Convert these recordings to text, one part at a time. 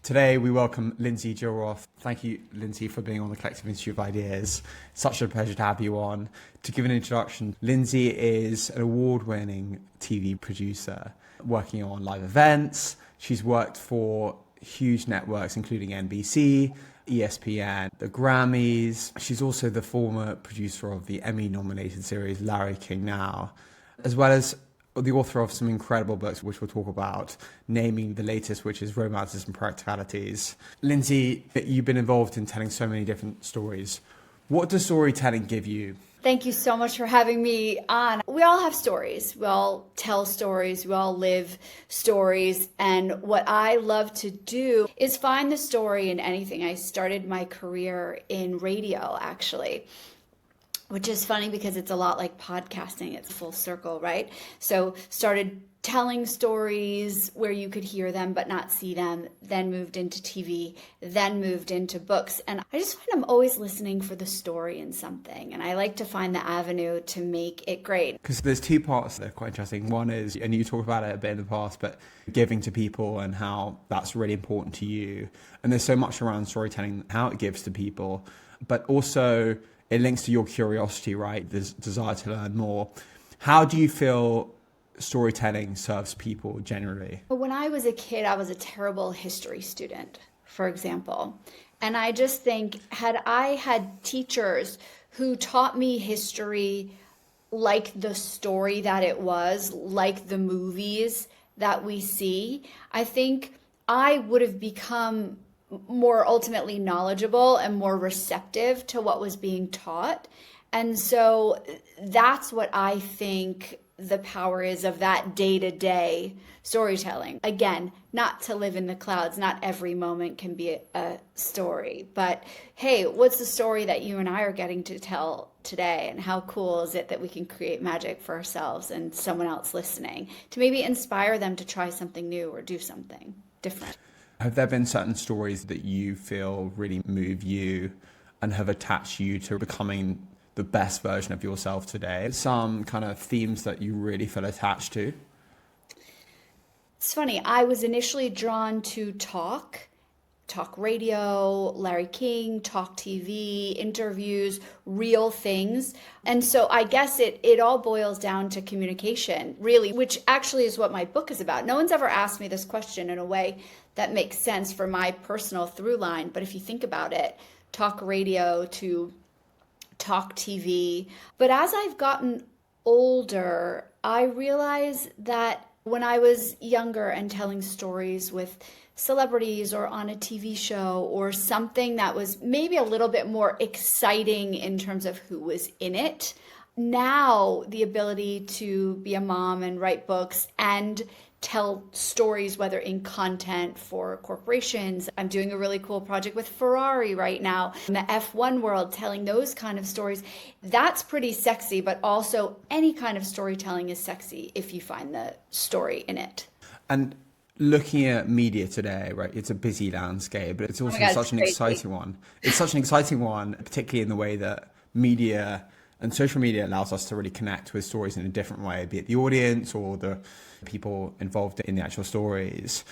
Today, we welcome Lindsay Jill Roth. Thank you, Lindsay, for being on the Collective Institute of Ideas. Such a pleasure to have you on. To give an introduction, Lindsay is an award-winning TV producer working on live events. She's worked for huge networks, including NBC, ESPN, the Grammys. She's also the former producer of the Emmy-nominated series Larry King Now, as well as the author of some incredible books, which we'll talk about, naming the latest, which is Romance and Practicalities. Lindsay, you've been involved in telling so many different stories. What does storytelling give you? Thank you so much for having me on. We all have stories. We all tell stories. We all live stories. And what I love to do is find the story in anything. I started my career in radio, actually, which is funny because it's a lot like podcasting. It's full circle, right? So started telling stories where you could hear them but not see them, then moved into TV, then moved into books. And I just find I'm always listening for the story in something. And I like to find the avenue to make it great. Because there's two parts that are quite interesting. One is, and you talked about it a bit in the past, but giving to people and how that's really important to you. And there's so much around storytelling, how it gives to people, but also it links to your curiosity, right? This desire to learn more. How do you feel storytelling serves people generally? When I was a kid, I was a terrible history student, for example. And I just think, had I had teachers who taught me history like the story that it was, like the movies that we see, I think I would have become more ultimately knowledgeable and more receptive to what was being taught. And so that's what I think the power is of that day-to-day storytelling. Again, not to live in the clouds. Not every moment can be a story. But hey, what's the story that you and I are getting to tell today? And how cool is it that we can create magic for ourselves and someone else listening to maybe inspire them to try something new or do something different? Have there been certain stories that you feel really move you and have attached you to becoming the best version of yourself today? Some kind of themes that you really feel attached to? It's funny. I was initially drawn to talk radio, Larry King, talk TV, interviews, real things. And so I guess it all boils down to communication, really, which actually is what my book is about. No one's ever asked me this question in a way that makes sense for my personal through line. But if you think about it, talk radio to talk TV. But as I've gotten older, I realize that when I was younger and telling stories with celebrities or on a TV show or something that was maybe a little bit more exciting in terms of who was in it, now the ability to be a mom and write books and tell stories, whether in content for corporations. I'm doing a really cool project with Ferrari right now in the F1 world, telling those kind of stories. That's pretty sexy, but also any kind of storytelling is sexy if you find the story in it. And looking at media today, right, it's a busy landscape, but it's also such an exciting one. It's such an exciting one, particularly in the way that media and social media allows us to really connect with stories in a different way, be it the audience or the people involved in the actual stories.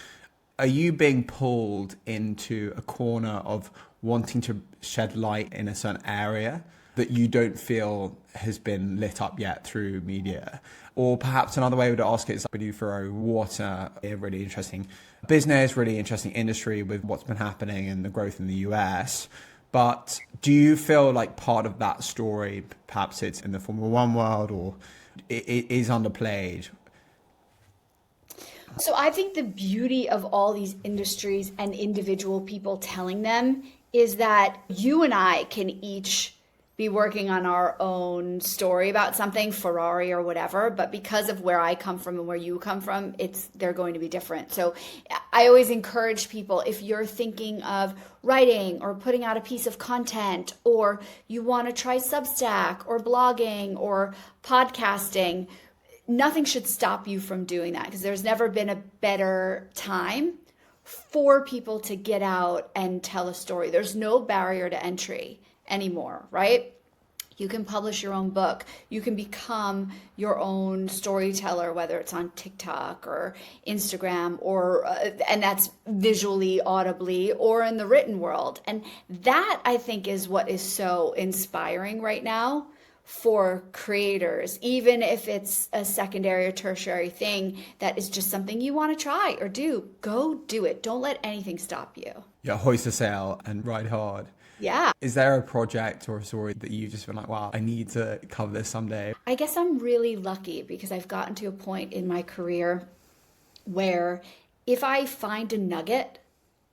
Are you being pulled into a corner of wanting to shed light in a certain area that you don't feel has been lit up yet through media? Or perhaps another way to ask it is, what a really interesting business, really interesting industry with what's been happening and the growth in the US. But do you feel like part of that story, perhaps it's in the Formula One world, or it is underplayed? So I think the beauty of all these industries and individual people telling them is that you and I can each be working on our own story about something, Ferrari or whatever, but because of where I come from and where you come from, they're going to be different. So I always encourage people, if you're thinking of writing or putting out a piece of content, or you want to try Substack or blogging or podcasting, nothing should stop you from doing that, because there's never been a better time for people to get out and tell a story. There's no barrier to entry anymore, right? You can publish your own book. You can become your own storyteller, whether it's on TikTok or Instagram, or and that's visually, audibly, or in the written world. And that, I think, is what is so inspiring right now for creators, even if it's a secondary or tertiary thing that is just something you want to try or do. Go do it. Don't let anything stop you. Yeah, hoist the sail and ride hard. Yeah. Is there a project or a story that you've just been like, wow, I need to cover this someday? I guess I'm really lucky because I've gotten to a point in my career where if I find a nugget,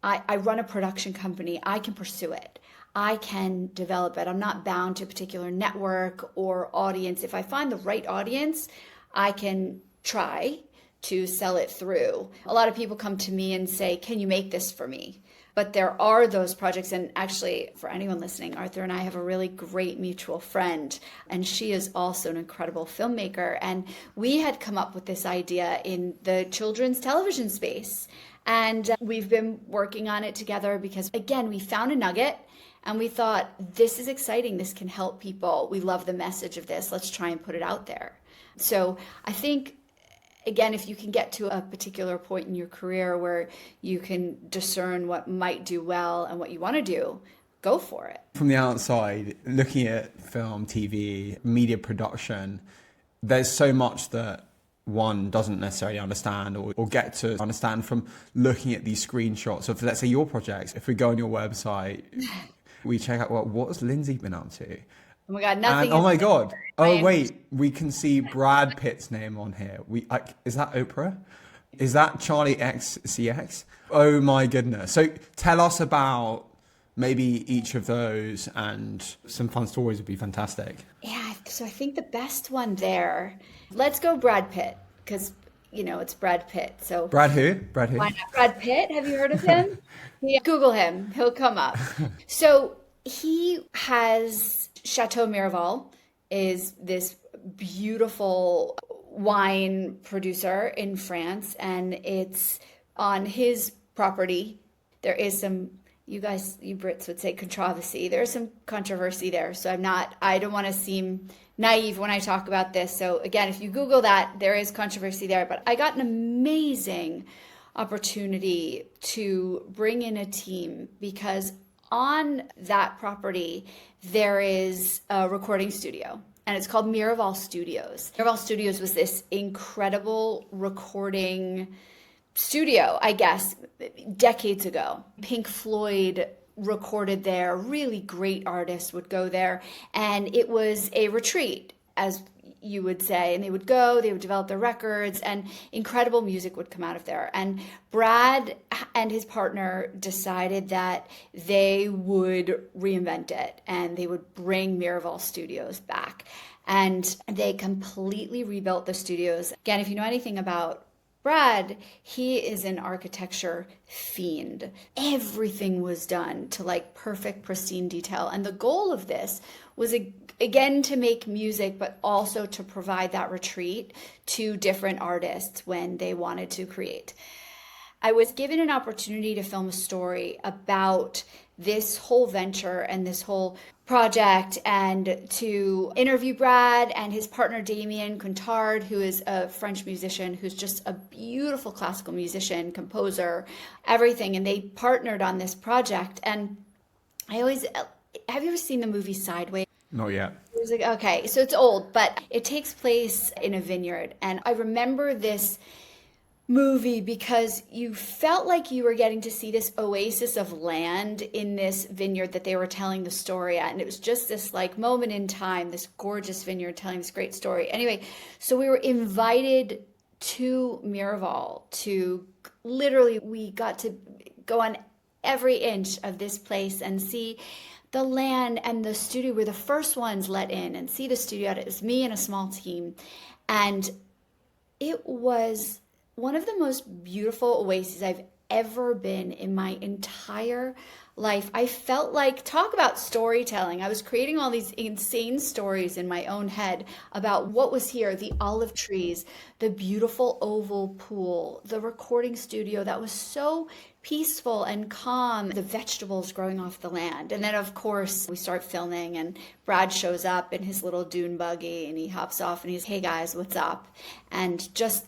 I run a production company, I can pursue it. I can develop it. I'm not bound to a particular network or audience. If I find the right audience, I can try to sell it through. A lot of people come to me and say, can you make this for me? But there are those projects. And actually, for anyone listening, Arthur and I have a really great mutual friend, and she is also an incredible filmmaker. And we had come up with this idea in the children's television space. And we've been working on it together because, again, we found a nugget and we thought, this is exciting. This can help people. We love the message of this. Let's try and put it out there. So I think, again, if you can get to a particular point in your career where you can discern what might do well and what you want to do, go for it. From the outside, looking at film, TV, media production, there's so much that one doesn't necessarily understand or get to understand from looking at these screenshots of, let's say, your projects. If we go on your website, we check out, well, what's Lindsay been up to? Oh my God, nothing. And, oh my God. Oh, wait, we can see Brad Pitt's name on here. Is that Oprah? Is that Charlie XCX? Oh my goodness. So tell us about maybe each of those, and some fun stories would be fantastic. Yeah, so I think the best one there, let's go Brad Pitt, because, it's Brad Pitt. So Brad who? Brad who? Why not Brad Pitt? Have you heard of him? Yeah, Google him. He'll come up. So he has Chateau Miraval, is this beautiful wine producer in France, and it's on his property. There is some, you Brits would say controversy. There's some controversy there. So I don't want to seem naive when I talk about this. So again, if you Google that, there is controversy there. But I got an amazing opportunity to bring in a team because on that property, there is a recording studio, and it's called Miraval Studios. Miraval Studios was this incredible recording studio, I guess, decades ago. Pink Floyd recorded there. Really great artists would go there. And it was a retreat, as you would say. And they would go, they would develop their records, and incredible music would come out of there. And Brad and his partner decided that they would reinvent it and they would bring Miraval Studios back. And they completely rebuilt the studios. Again, if you know anything about Brad, he is an architecture fiend. Everything was done to perfect, pristine detail. And the goal of this was, again, to make music, but also to provide that retreat to different artists when they wanted to create. I was given an opportunity to film a story about this whole venture and this whole project, and to interview Brad and his partner Damien Contard, who is a French musician who's just a beautiful classical musician, composer, everything. And they partnered on this project. And have you ever seen the movie Sideways? Not yet. Okay, so it's old, but it takes place in a vineyard. And I remember this movie because you felt like you were getting to see this oasis of land in this vineyard that they were telling the story at. And it was just this moment in time, this gorgeous vineyard telling this great story. Anyway, so we were invited to Miraval to we got to go on every inch of this place and see the land and the studio. We were the first ones let in and see the studio. It was me and a small team. And it was one of the most beautiful oases I've ever been in my entire life. I felt like, talk about storytelling. I was creating all these insane stories in my own head about what was here, the olive trees, the beautiful oval pool, the recording studio that was so peaceful and calm, the vegetables growing off the land. And then, of course, we start filming and Brad shows up in his little dune buggy and he hops off and he's, hey guys, what's up? And just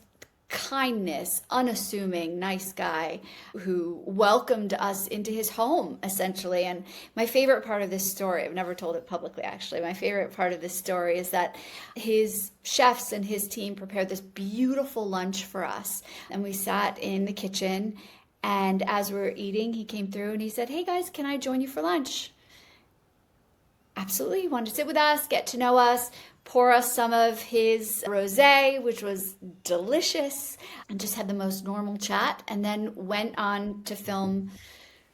kindness, unassuming, nice guy who welcomed us into his home, essentially. And my favorite part of this story, I've never told it publicly actually, my favorite part of this story is that his chefs and his team prepared this beautiful lunch for us. And we sat in the kitchen, and as we were eating, he came through and he said, hey guys, can I join you for lunch? Absolutely. He wanted to sit with us, get to know us, pour us some of his rosé, which was delicious, and just had the most normal chat, and then went on to film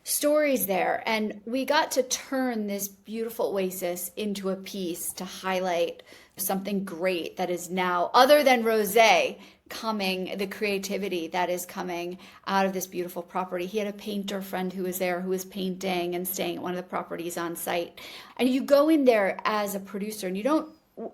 stories there. And we got to turn this beautiful oasis into a piece to highlight something great that is now, other than rosé, coming, the creativity that is coming out of this beautiful property. He had a painter friend who was there who was painting and staying at one of the properties on site. And you go in there as a producer and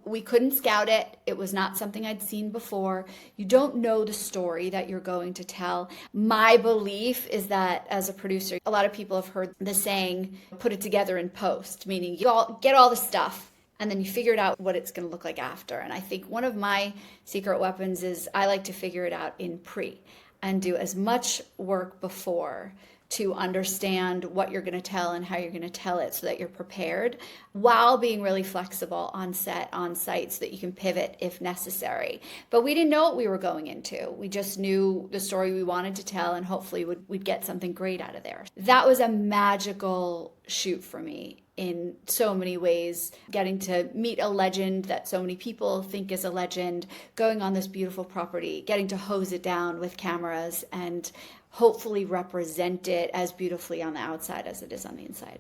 we couldn't scout it. It was not something I'd seen before. You don't know the story that you're going to tell. My belief is that as a producer, a lot of people have heard the saying, put it together in post, meaning you all get all the stuff and then you figure it out what it's going to look like after. And I think one of my secret weapons is I like to figure it out in pre and do as much work before to understand what you're going to tell and how you're going to tell it so that you're prepared while being really flexible on set, on site, so that you can pivot if necessary. But we didn't know what we were going into. We just knew the story we wanted to tell and hopefully we'd get something great out of there. That was a magical shoot for me in so many ways, getting to meet a legend that so many people think is a legend, going on this beautiful property, getting to hose it down with cameras and hopefully represent it as beautifully on the outside as it is on the inside.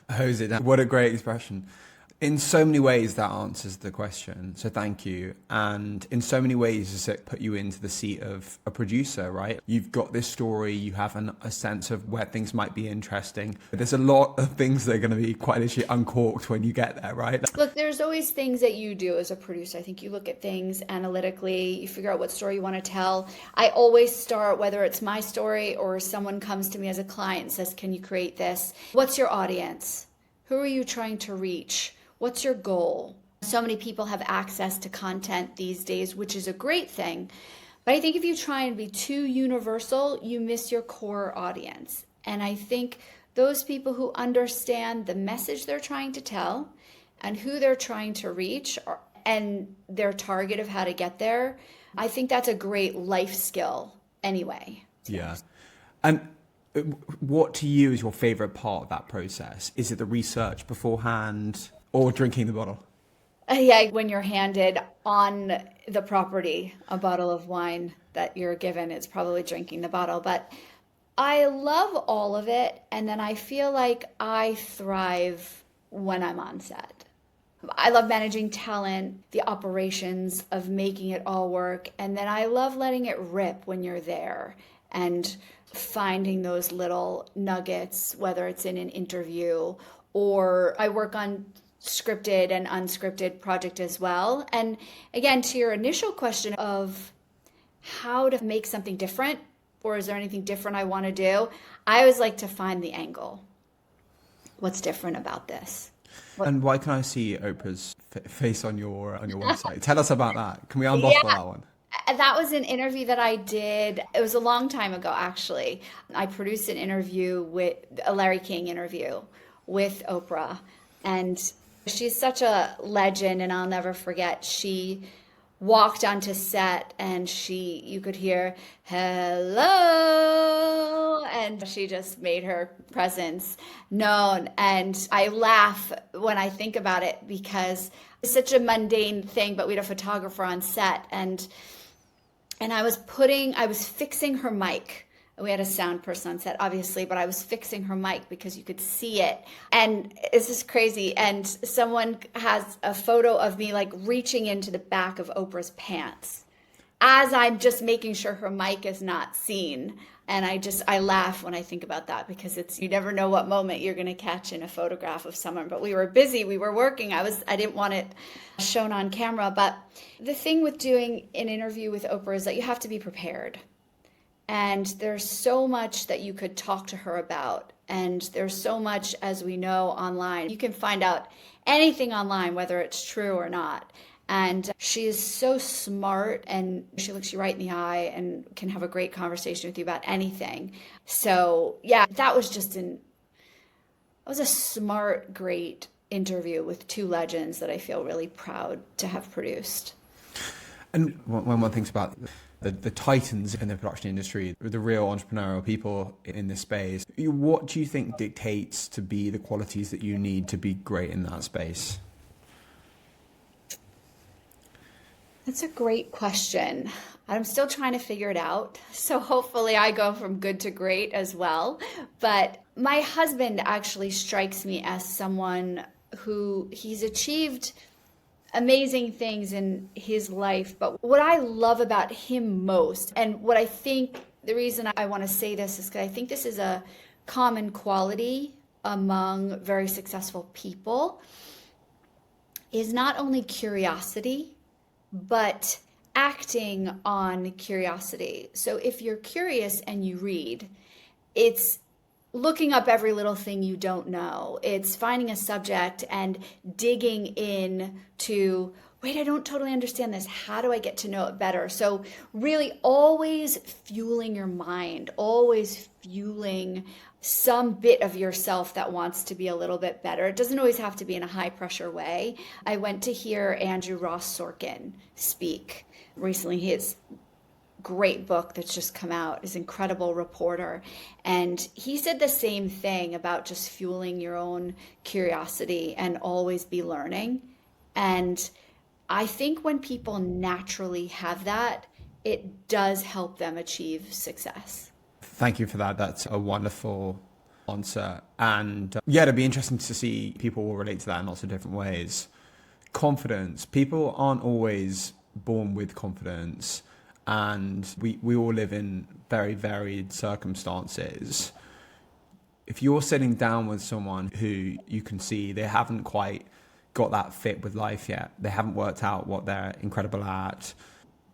Hose it down. What a great expression. In so many ways, that answers the question. So thank you. And in so many ways, does it put you into the seat of a producer, right? You've got this story, you have a sense of where things might be interesting. But there's a lot of things that are going to be quite literally uncorked when you get there, right? Look, there's always things that you do as a producer. I think you look at things analytically, you figure out what story you want to tell. I always start, whether it's my story or someone comes to me as a client and says, can you create this? What's your audience? Who are you trying to reach? What's your goal? So many people have access to content these days, which is a great thing. But I think if you try and be too universal, you miss your core audience. And I think those people who understand the message they're trying to tell and who they're trying to reach and their target of how to get there, I think that's a great life skill anyway. Yeah. And what to you is your favorite part of that process? Is it the research beforehand? Or drinking the bottle? Yeah, when you're handed on the property a bottle of wine that you're given, it's probably drinking the bottle. But I love all of it. And then I feel like I thrive when I'm on set. I love managing talent, the operations of making it all work. And then I love letting it rip when you're there and finding those little nuggets, whether it's in an interview or I work on scripted and unscripted project as well. And again, to your initial question of how to make something different, or is there anything different I want to do? I always like to find the angle. What's different about this? And why can I see Oprah's face on your website? Tell us about that. Can we unbox that one? That was an interview that I did. It was a long time ago, actually. I produced an interview with a Larry King interview with Oprah. And she's such a legend, and I'll never forget. She walked onto set and you could hear, hello, and she just made her presence known. And I laugh when I think about it because it's such a mundane thing, but we had a photographer on set and I was fixing her mic. We had a sound person on set, obviously, but I was fixing her mic because you could see it. And this is crazy. And someone has a photo of me like reaching into the back of Oprah's pants as I'm just making sure her mic is not seen. And I laugh when I think about that because you never know what moment you're going to catch in a photograph of someone. But we were busy, we were working. I didn't want it shown on camera. But the thing with doing an interview with Oprah is that you have to be prepared. And there's so much that you could talk to her about. And there's so much, as we know, online. You can find out anything online, whether it's true or not. And she is so smart, and she looks you right in the eye and can have a great conversation with you about anything. So yeah, that was a smart, great interview with two legends that I feel really proud to have produced. And when one thinks about the titans in the production industry, the real entrepreneurial people in this space, what do you think dictates to be the qualities that you need to be great in that space? That's a great question. I'm still trying to figure it out. So hopefully I go from good to great as well. But my husband actually strikes me as someone who he's achieved amazing things in his life. But what I love about him most, and what I think the reason I want to say this is because I think this is a common quality among very successful people, is not only curiosity, but acting on curiosity. So if you're curious and you read, it's looking up every little thing you don't know. It's finding a subject and digging in to, wait, I don't totally understand this. How do I get to know it better? So really always fueling your mind, always fueling some bit of yourself that wants to be a little bit better. It doesn't always have to be in a high pressure way. I went to hear Andrew Ross Sorkin speak recently. His great book that's just come out is Incredible Reporter. And he said the same thing about just fueling your own curiosity and always be learning. And I think when people naturally have that, it does help them achieve success. Thank you for that. That's a wonderful answer. And yeah, it'd be interesting to see people will relate to that in lots of different ways. Confidence. People aren't always born with confidence, and we all live in very varied circumstances. If you're sitting down with someone who you can see they haven't quite got that fit with life yet, they haven't worked out what they're incredible at,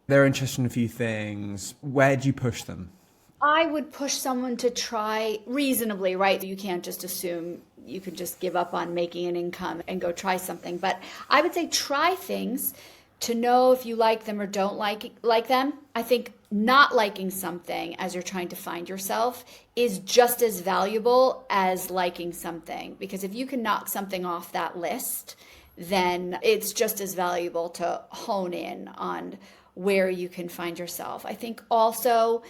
they're interested in a few things, where do you push them? I would push someone to try reasonably, right? You can't just assume you can just give up on making an income and go try something. But I would say try things to know if you like them or don't like them. I think not liking something as you're trying to find yourself is just as valuable as liking something. Because if you can knock something off that list, then it's just as valuable to hone in on where you can find yourself. I think also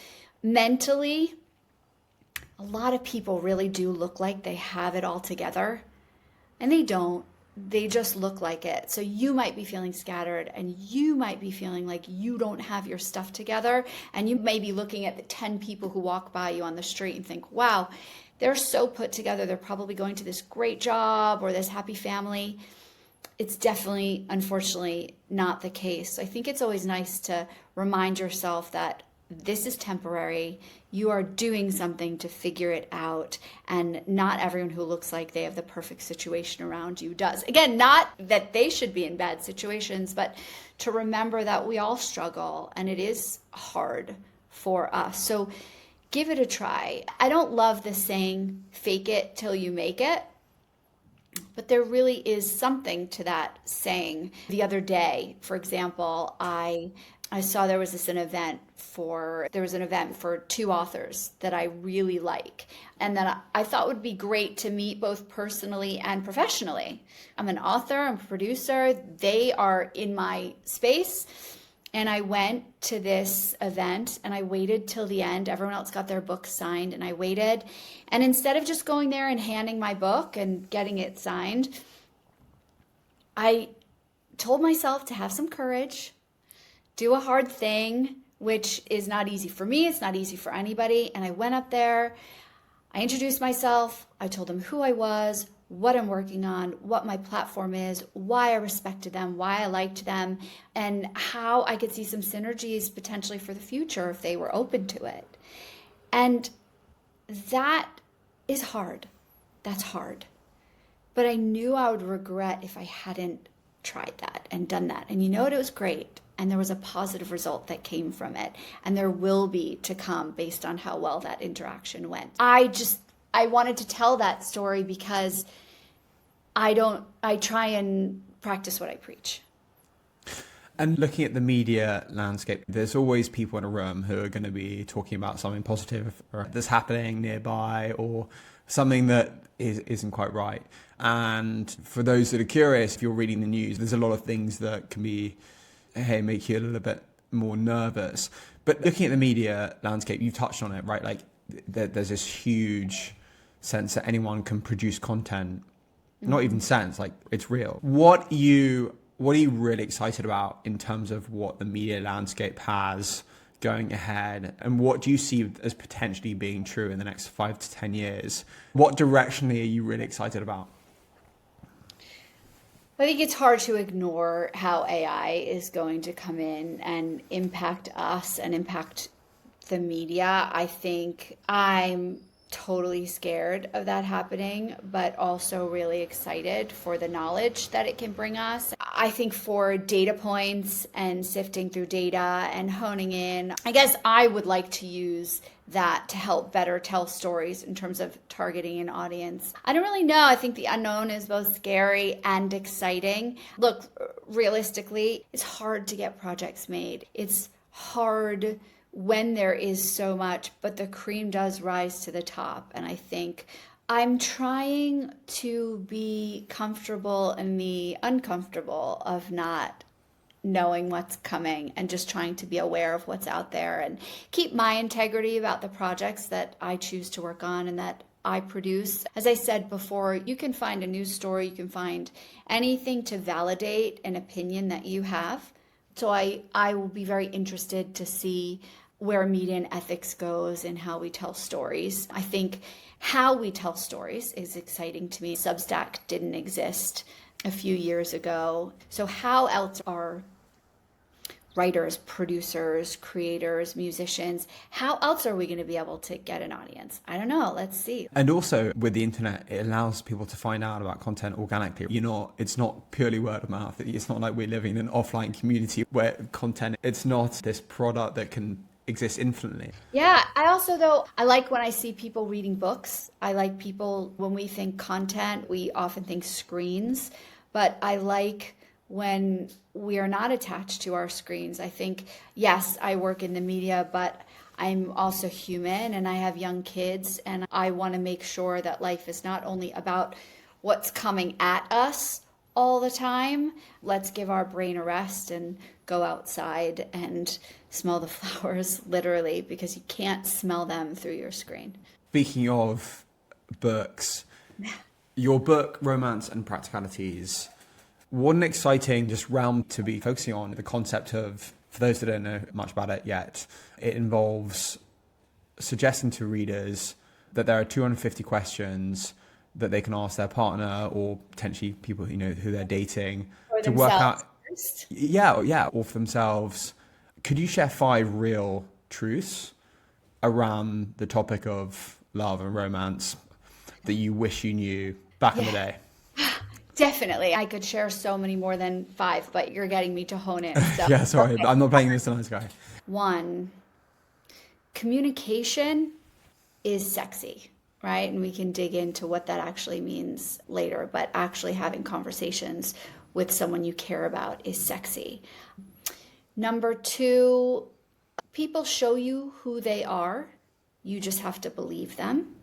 mentally, a lot of people really do look like they have it all together, and they don't. They just look like it. So you might be feeling scattered, and you might be feeling like you don't have your stuff together, and you may be looking at the 10 people who walk by you on the street and think, wow, they're so put together. They're probably going to this great job or this happy family. It's definitely, unfortunately, not the case. I think it's always nice to remind yourself that this is temporary. You are doing something to figure it out. And not everyone who looks like they have the perfect situation around you does. Again, not that they should be in bad situations, but to remember that we all struggle and it is hard for us. So give it a try. I don't love the saying, fake it till you make it. But there really is something to that saying. The other day, for example, I saw there was an event for two authors that I really like and that I thought would be great to meet both personally and professionally. I'm an author, I'm a producer, they are in my space. And I went to this event and I waited till the end. Everyone else got their book signed and I waited. And instead of just going there and handing my book and getting it signed, I told myself to have some courage, do a hard thing, which is not easy for me. It's not easy for anybody. And I went up there, I introduced myself, I told them who I was, what I'm working on, what my platform is, why I respected them, why I liked them, and how I could see some synergies potentially for the future if they were open to it. And that is hard. That's hard. But I knew I would regret if I hadn't tried that and done that. And you know what? It was great. And there was a positive result that came from it. And there will be to come based on how well that interaction went. I wanted to tell that story because I try and practice what I preach. And looking at the media landscape, there's always people in a room who are going to be talking about something positive that's happening nearby or something that isn't quite right. And for those that are curious, if you're reading the news, there's a lot of things that can make you a little bit more nervous. But looking at the media landscape, you touched on it, right? Like there's this huge sense that anyone can produce content, not even sense, like it's real. What are you really excited about in terms of what the media landscape has going ahead? And what do you see as potentially being true in the next 5 to 10 years? What directionally are you really excited about? I think it's hard to ignore how AI is going to come in and impact us and impact the media. I think I'm totally scared of that happening, but also really excited for the knowledge that it can bring us. I think for data points and sifting through data and honing in, I guess I would like to use that to help better tell stories in terms of targeting an audience. I don't really know. I think the unknown is both scary and exciting. Look, realistically, it's hard to get projects made. It's hard when there is so much, but the cream does rise to the top. And I think I'm trying to be comfortable in the uncomfortable of not knowing what's coming and just trying to be aware of what's out there and keep my integrity about the projects that I choose to work on and that I produce. As I said before, you can find a news story, you can find anything to validate an opinion that you have. So I will be very interested to see where media and ethics goes and how we tell stories. I think how we tell stories is exciting to me. Substack didn't exist a few years ago. So how else are writers, producers, creators, musicians, how else are we going to be able to get an audience? I don't know. Let's see. And also with the internet, it allows people to find out about content organically. It's not purely word of mouth. It's not like we're living in an offline community where content, it's not this product that can exist infinitely. Yeah, I also, though, I like when I see people reading books. I like people, when we think content, we often think screens, but I like when we are not attached to our screens. I think, yes, I work in the media, but I'm also human and I have young kids and I want to make sure that life is not only about what's coming at us all the time. Let's give our brain a rest and go outside and smell the flowers, literally, because you can't smell them through your screen. Speaking of books, your book, Romance and Practicalities, what an exciting just realm to be focusing on. The concept of, for those that don't know much about it yet, it involves suggesting to readers that there are 250 questions that they can ask their partner or potentially people who they're dating Or to work out. first. Or for themselves. Could you share 5 real truths around the topic of love and romance that you wish you knew back in the day? Definitely. I could share so many more than 5, but you're getting me to hone in. So. Yeah, sorry, but I'm not playing this nice guy. 1, communication is sexy, right? And we can dig into what that actually means later, but actually having conversations with someone you care about is sexy. Number 2, people show you who they are. You just have to believe them,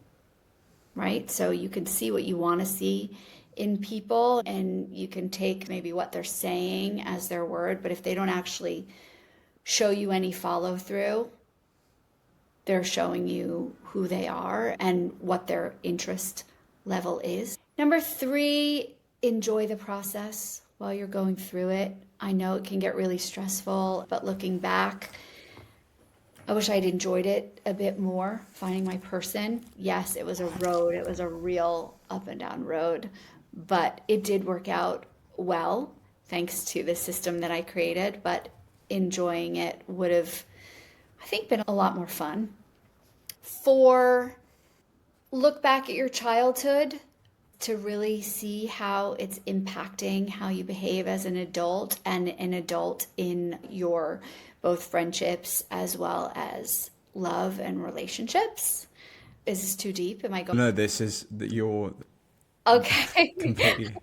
right? So you can see what you want to see in people and you can take maybe what they're saying as their word, but if they don't actually show you any follow through, they're showing you who they are and what their interest level is. Number 3, enjoy the process while you're going through it. I know it can get really stressful, but looking back, I wish I'd enjoyed it a bit more, finding my person. Yes, it was a road. It was a real up and down road, but it did work out well, thanks to the system that I created, but enjoying it would have, I think, been a lot more fun. 4, look back at your childhood to really see how it's impacting how you behave as an adult and an adult in your both friendships as well as love and relationships. Is this too deep? Am I going? No, this is that you're Okay. completely.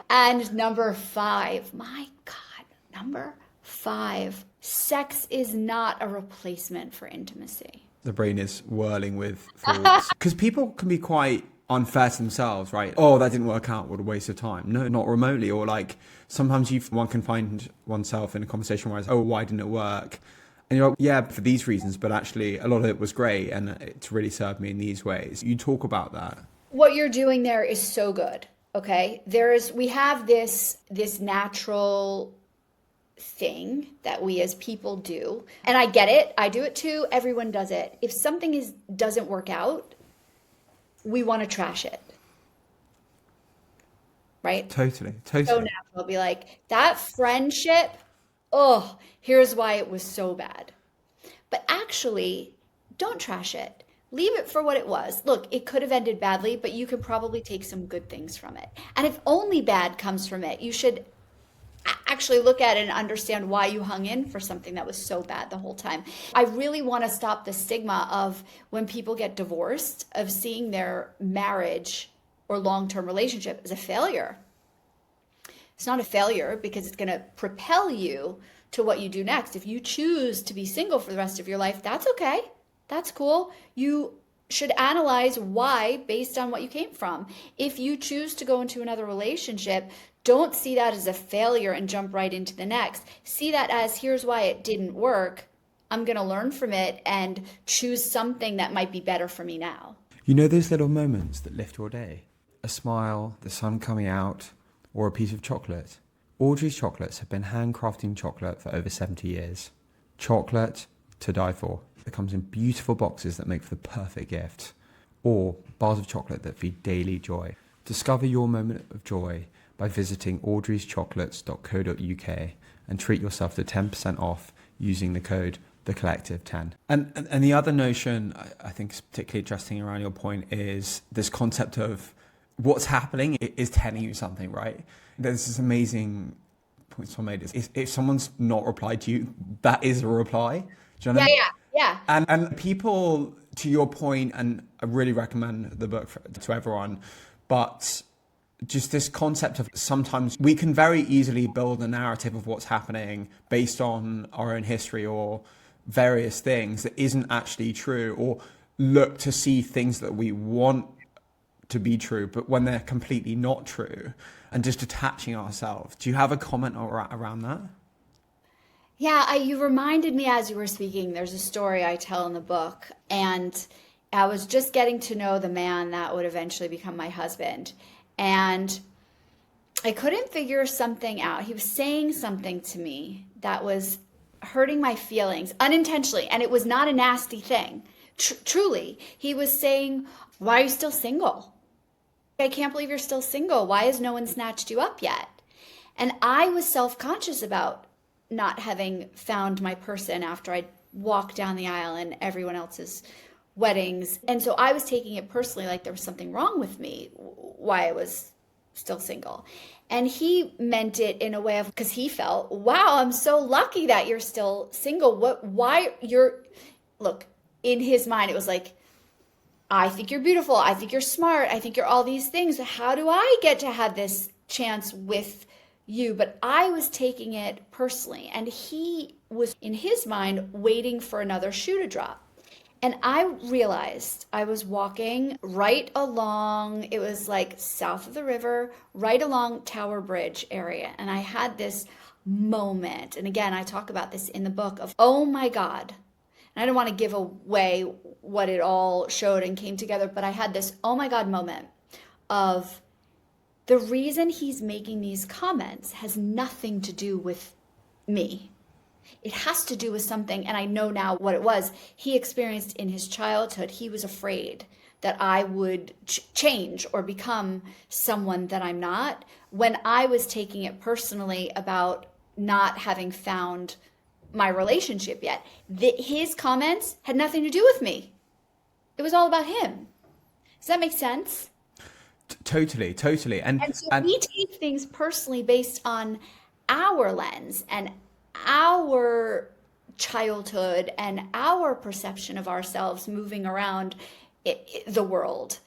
And number 5, my God, number 5, sex is not a replacement for intimacy. The brain is whirling with thoughts because people can be quite unfair to themselves, right? Oh, that didn't work out. What a waste of time. No, not remotely. Or like sometimes one can find oneself in a conversation where it's, oh, why didn't it work? And you're like, yeah, for these reasons, but actually a lot of it was great and it's really served me in these ways. You talk about that. What you're doing there is so good. Okay. We have this natural thing that we as people do. And I get it. I do it too. Everyone does it. If something doesn't work out, we want to trash it. Right? Totally. So natural. Be like, that friendship, oh, here's why it was so bad. But actually, don't trash it. Leave it for what it was. Look, it could have ended badly, but you could probably take some good things from it. And if only bad comes from it, you should actually look at it and understand why you hung in for something that was so bad the whole time. I really want to stop the stigma of when people get divorced, of seeing their marriage or long-term relationship as a failure. It's not a failure because it's going to propel you to what you do next. If you choose to be single for the rest of your life, that's okay. That's cool. You should analyze why based on what you came from. If you choose to go into another relationship, don't see that as a failure and jump right into the next. See that as, here's why it didn't work. I'm going to learn from it and choose something that might be better for me now. You know those little moments that lift your day? A smile, the sun coming out, or a piece of chocolate. Audrey's Chocolates have been handcrafting chocolate for over 70 years. Chocolate to die for. It comes in beautiful boxes that make for the perfect gift, or bars of chocolate that feed daily joy. Discover your moment of joy by visiting audreyschocolates.co.uk and treat yourself to 10% off using the code TheCollective10. And the other notion I think is particularly interesting around your point is this concept of what's happening is telling you something, right? There's this amazing point someone made. If someone's not replied to you, that is a reply. Do you know what I mean? Yeah. And people, to your point, and I really recommend the book to everyone, but just this concept of sometimes we can very easily build a narrative of what's happening based on our own history or various things that isn't actually true, or look to see things that we want to be true, but when they're completely not true, and just attaching ourselves. Do you have a comment around that? Yeah, you reminded me as you were speaking, there's a story I tell in the book, and I was just getting to know the man that would eventually become my husband. And I couldn't figure something out. He was saying something to me that was hurting my feelings unintentionally, and it was not a nasty thing. Truly, he was saying, why are you still single? I can't believe you're still single. Why has no one snatched you up yet? And I was self-conscious about not having found my person after I walked down the aisle in everyone else's weddings. And so I was taking it personally, like there was something wrong with me, why I was still single. And he meant it in a way of, because he felt, wow, I'm so lucky that you're still single. Look, in his mind, it was like, I think you're beautiful. I think you're smart. I think you're all these things. How do I get to have this chance with you? But I was taking it personally. And he was, in his mind, waiting for another shoe to drop. And I realized I was walking right along, it was like south of the river, right along Tower Bridge area. And I had this moment. And again, I talk about this in the book of, oh my God. And I don't want to give away what it all showed and came together, but I had this, oh my God moment of the reason he's making these comments has nothing to do with me. It has to do with something, and I know now what it was. He experienced in his childhood. He was afraid that I would change or become someone that I'm not, when I was taking it personally about not having found my relationship yet. His comments had nothing to do with me. It was all about him. Does that make sense? Totally. And so we take things personally based on our lens and our childhood and our perception of ourselves moving around the world.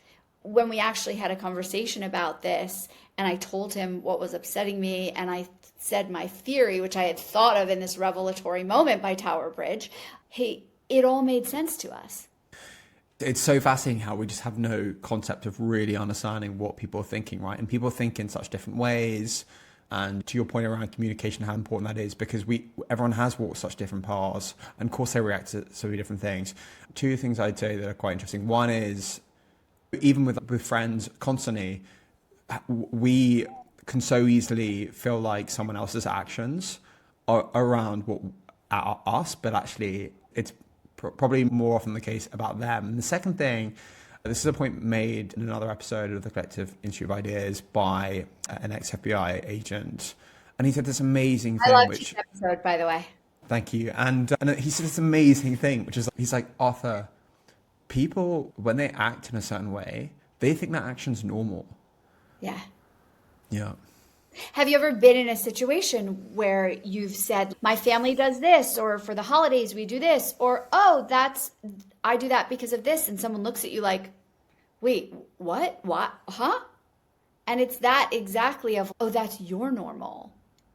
When we actually had a conversation about this, and I told him what was upsetting me, and I said my theory, which I had thought of in this revelatory moment by Tower Bridge, hey, it all made sense to us. It's so fascinating how we just have no concept of really understanding what people are thinking, right? And people think in such different ways. And to your point around communication, how important that is, because everyone has walked such different paths, and of course they react to so many different things. Two things I'd say that are quite interesting. One is, even with friends constantly, we can so easily feel like someone else's actions are around us, but actually it's probably more often the case about them. And the second thing, this is a point made in another episode of the Collective Institute of Ideas by an ex-FBI agent. And he said this amazing thing. I loved this episode, by the way. Thank you. And he said this amazing thing, which is, he's like, Arthur, people, when they act in a certain way, they think that action's normal. Yeah. Yeah. Have you ever been in a situation where you've said, my family does this, or for the holidays we do this, or, oh, I do that because of this, and someone looks at you like, wait, what? Huh? And it's that exactly of, oh, that's your normal.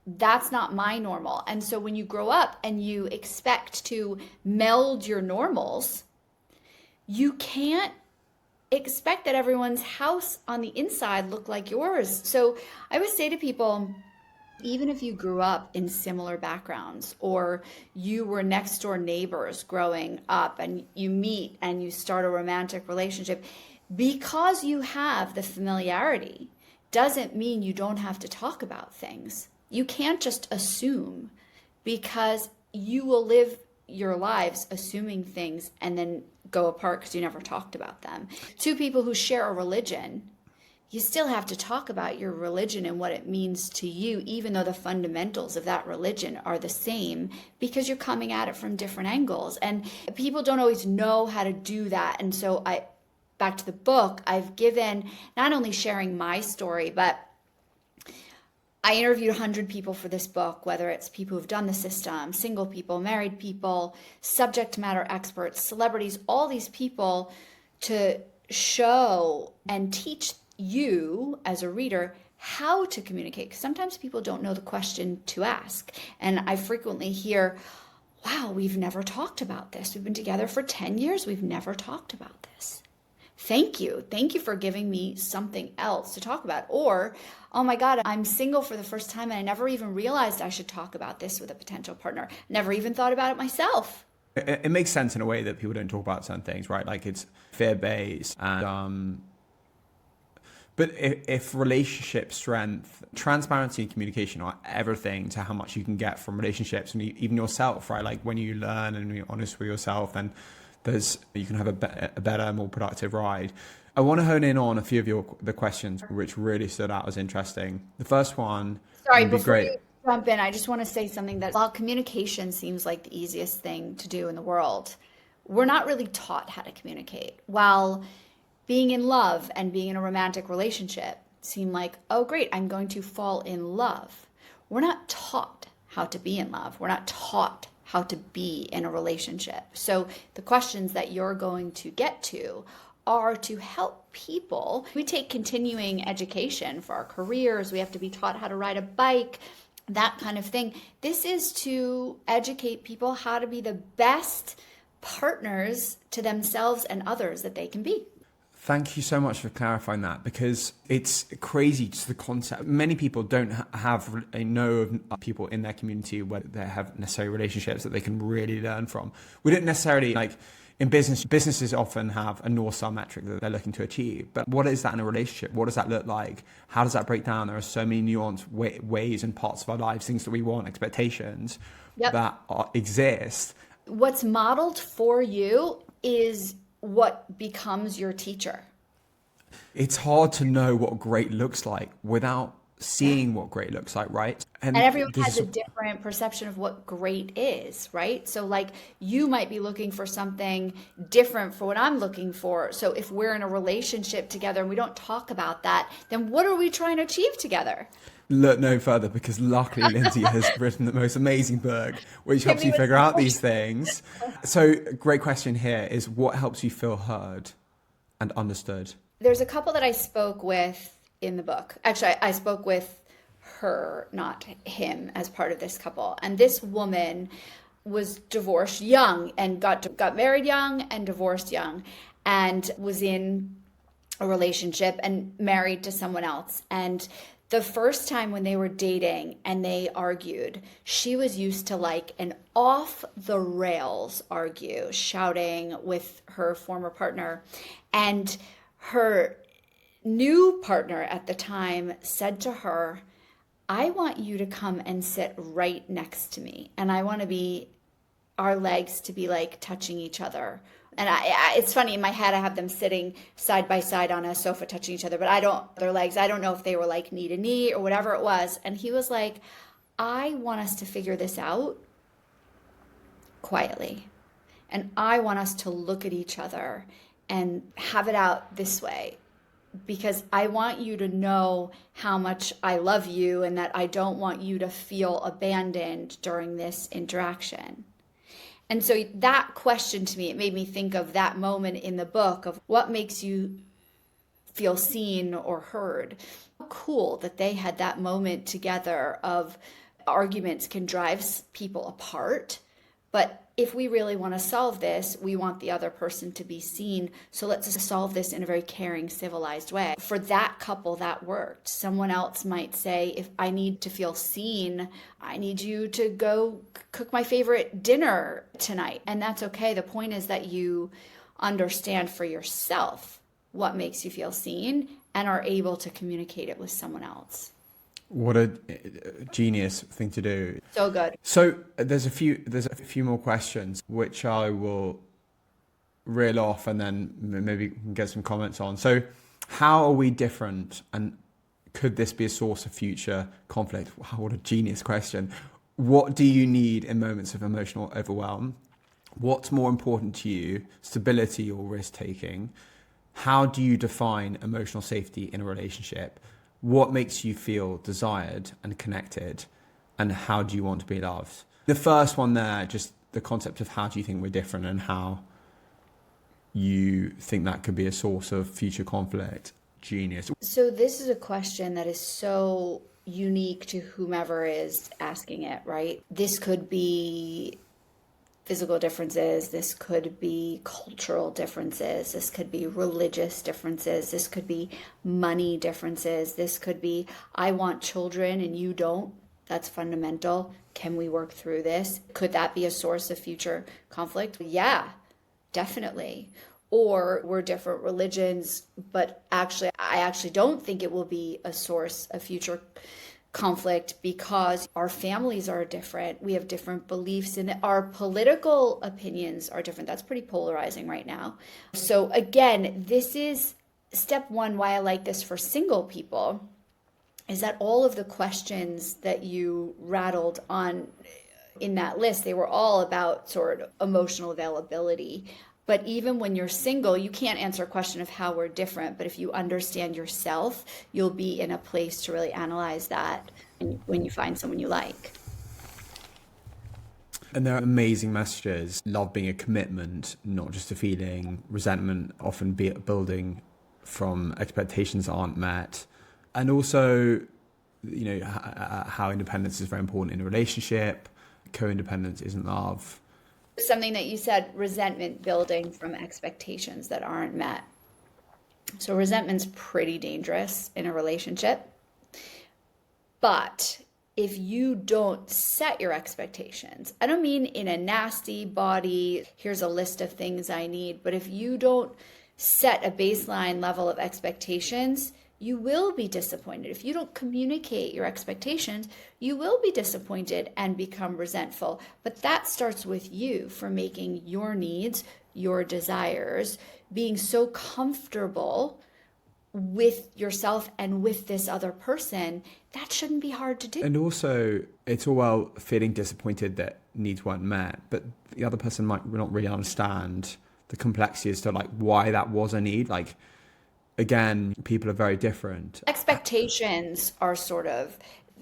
That's not my normal. And so when you grow up and you expect to meld your normals, you can't expect that everyone's house on the inside look like yours. So I would say to people, even if you grew up in similar backgrounds, or you were next door neighbors growing up and you meet and you start a romantic relationship, because you have the familiarity doesn't mean you don't have to talk about things. You can't just assume, because you will live your lives assuming things and then go apart because you never talked about them. Two people who share a religion, you still have to talk about your religion and what it means to you, even though the fundamentals of that religion are the same, because you're coming at it from different angles. And people don't always know how to do that. And so back to the book, I've given not only sharing my story, but I interviewed 100 people for this book, whether it's people who've done the system, single people, married people, subject matter experts, celebrities, all these people, to show and teach you as a reader how to communicate. Because sometimes people don't know the question to ask. And I frequently hear, wow, we've never talked about this. We've been together for 10 years. We've never talked about this. Thank you. Thank you for giving me something else to talk about. Or, oh my God, I'm single for the first time and I never even realized I should talk about this with a potential partner. Never even thought about it myself. It makes sense in a way that people don't talk about certain things, right? Like it's fear-based. And, but if relationship strength, transparency and communication are everything to how much you can get from relationships and even yourself, right? Like when you learn and you're honest with yourself, then you can have a better, more productive ride. I want to hone in on a few of the questions which really stood out as interesting. The first one would be great. You jump in, I just want to say something that while communication seems like the easiest thing to do in the world, we're not really taught how to communicate. While being in love and being in a romantic relationship seem like, oh great, I'm going to fall in love. We're not taught how to be in love. We're not taught how to be in a relationship. So the questions that you're going to get to are to help people. We take continuing education for our careers. We have to be taught how to ride a bike, that kind of thing. This is to educate people how to be the best partners to themselves and others that they can be. Thank you so much for clarifying that, because it's crazy, just the concept. Many people don't know of people in their community where they have necessary relationships that they can really learn from. We don't necessarily, like in businesses often have a North Star metric that they're looking to achieve. But what is that in a relationship? What does that look like? How does that break down? There are so many nuanced ways and parts of our lives, things that we want, expectations that exist. What's modeled for you is what becomes your teacher. It's hard to know what great looks like without seeing what great looks like, right? And everyone has a different perception of what great is, right? So like you might be looking for something different for what I'm looking for. So if we're in a relationship together and we don't talk about that, then what are we trying to achieve together? Look no further, because luckily Lindsay has written the most amazing book which helps you figure out these things. So great question here is, what helps you feel heard and understood? There's a couple that I spoke with in the book. Actually, I spoke with her, not him, as part of this couple. And this woman was divorced young and got married young and divorced young, and was in a relationship and married to someone else. And the first time when they were dating and they argued, she was used to like an off the rails argue, shouting with her former partner. And her new partner at the time said to her, I want you to come and sit right next to me. And I want our legs to be like touching each other. And it's funny, in my head, I have them sitting side by side on a sofa touching each other, but their legs, I don't know if they were like knee to knee or whatever it was. And he was like, I want us to figure this out quietly. And I want us to look at each other and have it out this way, because I want you to know how much I love you and that I don't want you to feel abandoned during this interaction. And so that question to me, it made me think of that moment in the book of what makes you feel seen or heard. How cool that they had that moment together of arguments can drive people apart. But if we really want to solve this, we want the other person to be seen. So let's solve this in a very caring, civilized way. For that couple, that worked. Someone else might say, if I need to feel seen, I need you to go cook my favorite dinner tonight. And that's okay. The point is that you understand for yourself what makes you feel seen and are able to communicate it with someone else. What a genius thing to do. So good. So there's a few more questions which I will reel off and then maybe we can get some comments on. So how are we different, and could this be a source of future conflict? Wow, what a genius question. What do you need in moments of emotional overwhelm? What's more important to you, stability or risk taking? How do you define emotional safety in a relationship? What makes you feel desired and connected, and how do you want to be loved? The first one there, just the concept of how do you think we're different and how you think that could be a source of future conflict. Genius. So this is a question that is so unique to whomever is asking it, right? This could be physical differences, this could be cultural differences, this could be religious differences, this could be money differences, this could be, I want children and you don't. That's fundamental. Can we work through this? Could that be a source of future conflict? Yeah, definitely. Or we're different religions, but I actually don't think it will be a source of future conflict because our families are different. We have different beliefs and our political opinions are different. That's pretty polarizing right now. So again, this is step one, why I like this for single people, is that all of the questions that you rattled on in that list, they were all about sort of emotional availability. But even when you're single, you can't answer a question of how we're different. But if you understand yourself, you'll be in a place to really analyze that when you find someone you like. And there are amazing messages. Love being a commitment, not just a feeling. Resentment often building from expectations that aren't met. And also, you know, how independence is very important in a relationship. Co-independence isn't love. Something that you said, resentment building from expectations that aren't met. So resentment's pretty dangerous in a relationship. But if you don't set your expectations, I don't mean in a nasty body, here's a list of things I need, but if you don't set a baseline level of expectations, you will be disappointed. If you don't communicate your expectations, you will be disappointed and become resentful. But that starts with you for making your needs, your desires, being so comfortable with yourself and with this other person, that shouldn't be hard to do. And also, it's all well feeling disappointed that needs weren't met, but the other person might not really understand the complexity as to like why that was a need. Like, again, people are very different. Expectations are sort of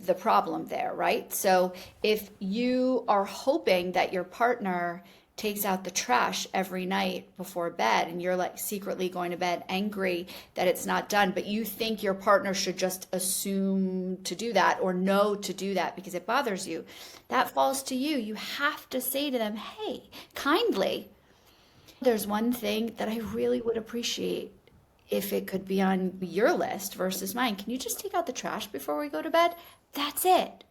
the problem there, right? So if you are hoping that your partner takes out the trash every night before bed and you're like secretly going to bed angry that it's not done, but you think your partner should just assume to do that or know to do that because it bothers you, that falls to you. You have to say to them, hey, kindly, there's one thing that I really would appreciate if it could be on your list versus mine. Can you just take out the trash before we go to bed? That's it.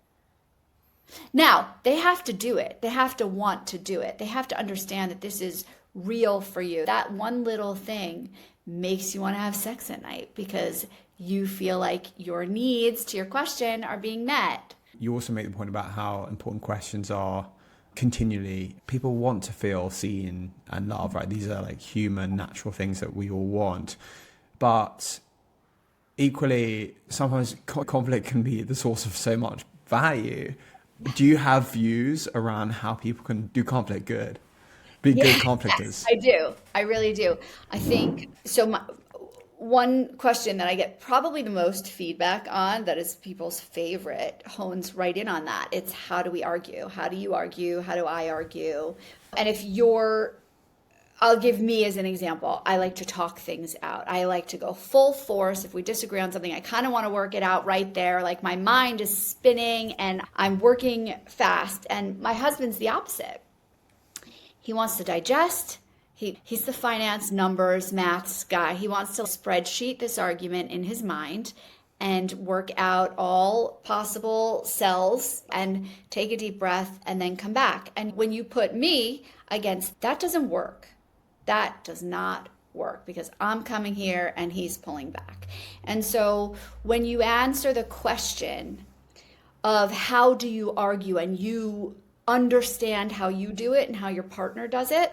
Now, they have to do it. They have to want to do it. They have to understand that this is real for you. That one little thing makes you want to have sex at night because you feel like your needs, to your question, are being met. You also make the point about how important questions are continually. People want to feel seen and loved, right? These are like human, natural things that we all want. But equally, sometimes conflict can be the source of so much value. Do you have views around how people can do conflict good? Be good conflictors? I do. I really do. I think so. One question that I get probably the most feedback on, that is people's favorite, hones right in on that. It's how do we argue? How do you argue? How do I argue? And if I'll give me as an example. I like to talk things out. I like to go full force. If we disagree on something, I kind of want to work it out right there. Like my mind is spinning and I'm working fast. And my husband's the opposite. He wants to digest. He's the finance, numbers, maths guy. He wants to spreadsheet this argument in his mind and work out all possible cells and take a deep breath and then come back. And when you put me against, that doesn't work. That does not work because I'm coming here and he's pulling back. And so when you answer the question of how do you argue and you understand how you do it and how your partner does it,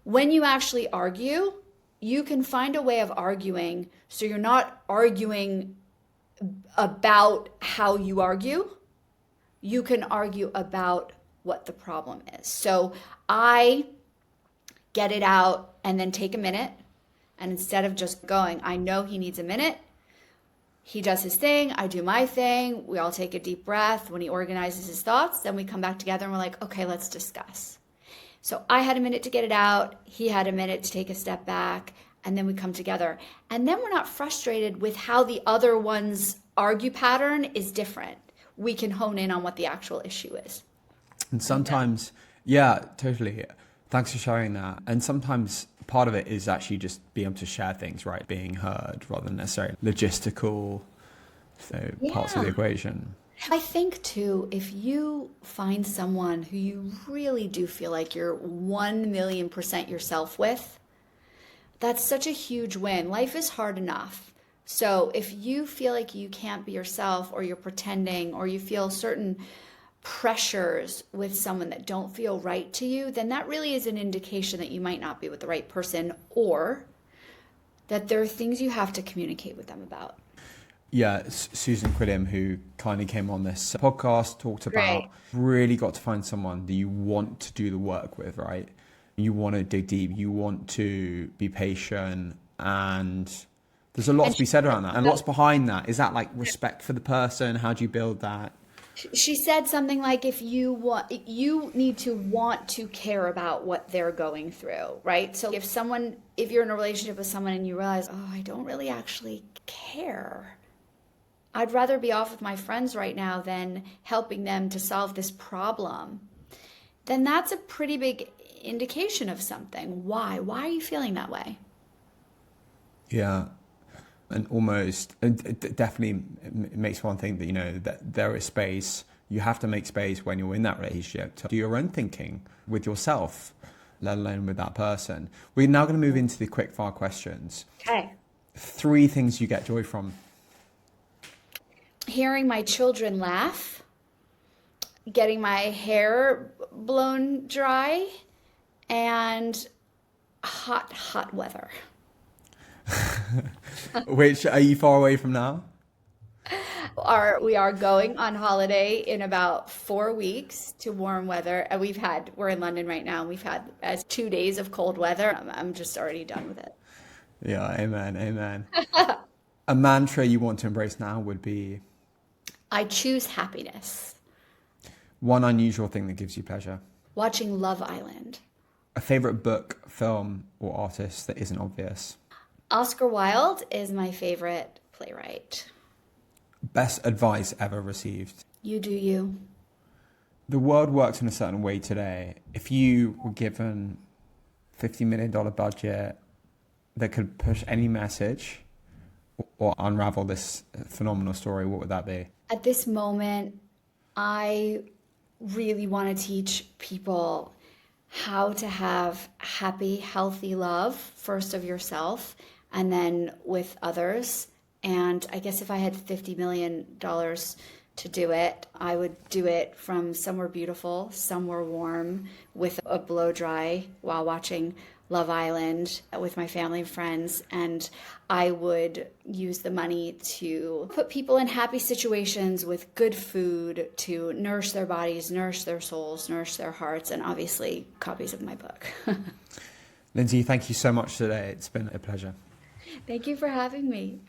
when you actually argue, you can find a way of arguing so you're not arguing about how you argue. You can argue about what the problem is. So I get it out and then take a minute. And instead of just going, I know he needs a minute. He does his thing, I do my thing. We all take a deep breath. When he organizes his thoughts, then we come back together and we're like, okay, let's discuss. So I had a minute to get it out. He had a minute to take a step back. And then we come together. And then we're not frustrated with how the other one's argue pattern is different. We can hone in on what the actual issue is. And sometimes, yeah, totally. Thanks for sharing that. And sometimes part of it is actually just being able to share things, right? Being heard rather than necessarily logistical parts of the equation. I think too, if you find someone who you really do feel like you're 1,000,000% yourself with, that's such a huge win. Life is hard enough. So if you feel like you can't be yourself or you're pretending or you feel certain pressures with someone that don't feel right to you, then that really is an indication that you might not be with the right person or that there are things you have to communicate with them about. Yeah, Susan Quilliam, who kindly came on this podcast, talked about really got to find someone that you want to do the work with, right? You want to dig deep, you want to be patient, and there's a lot to be said around that. And lots behind that. Is that like respect for the person? How do you build that? She said something like, if you need to want to care about what they're going through, right? So if you're in a relationship with someone and you realize, oh, I don't really actually care. I'd rather be off with my friends right now than helping them to solve this problem. Then that's a pretty big indication of something. Why? Why are you feeling that way? Yeah. And it definitely makes one think that, that there is space. You have to make space when you're in that relationship to do your own thinking with yourself, let alone with that person. We're now going to move into the quick fire questions. Okay. 3 things you get joy from. Hearing my children laugh, getting my hair blown dry, and hot weather. Which are you far away from now? We are going on holiday in about 4 weeks to warm weather. And we're in London right now. And we've had as 2 days of cold weather. I'm just already done with it. Yeah, amen, amen. A mantra you want to embrace now would be? I choose happiness. One unusual thing that gives you pleasure? Watching Love Island. A favorite book, film, or artist that isn't obvious? Oscar Wilde is my favorite playwright. Best advice ever received? You do you. The world works in a certain way today. If you were given $50 million budget that could push any message or unravel this phenomenal story, what would that be? At this moment, I really want to teach people how to have happy, healthy love, first of yourself, and then with others. And I guess if I had $50 million to do it, I would do it from somewhere beautiful, somewhere warm, with a blow dry while watching Love Island with my family and friends. And I would use the money to put people in happy situations with good food to nourish their bodies, nourish their souls, nourish their hearts, and obviously copies of my book. Lindsay, thank you so much today. It's been a pleasure. Thank you for having me.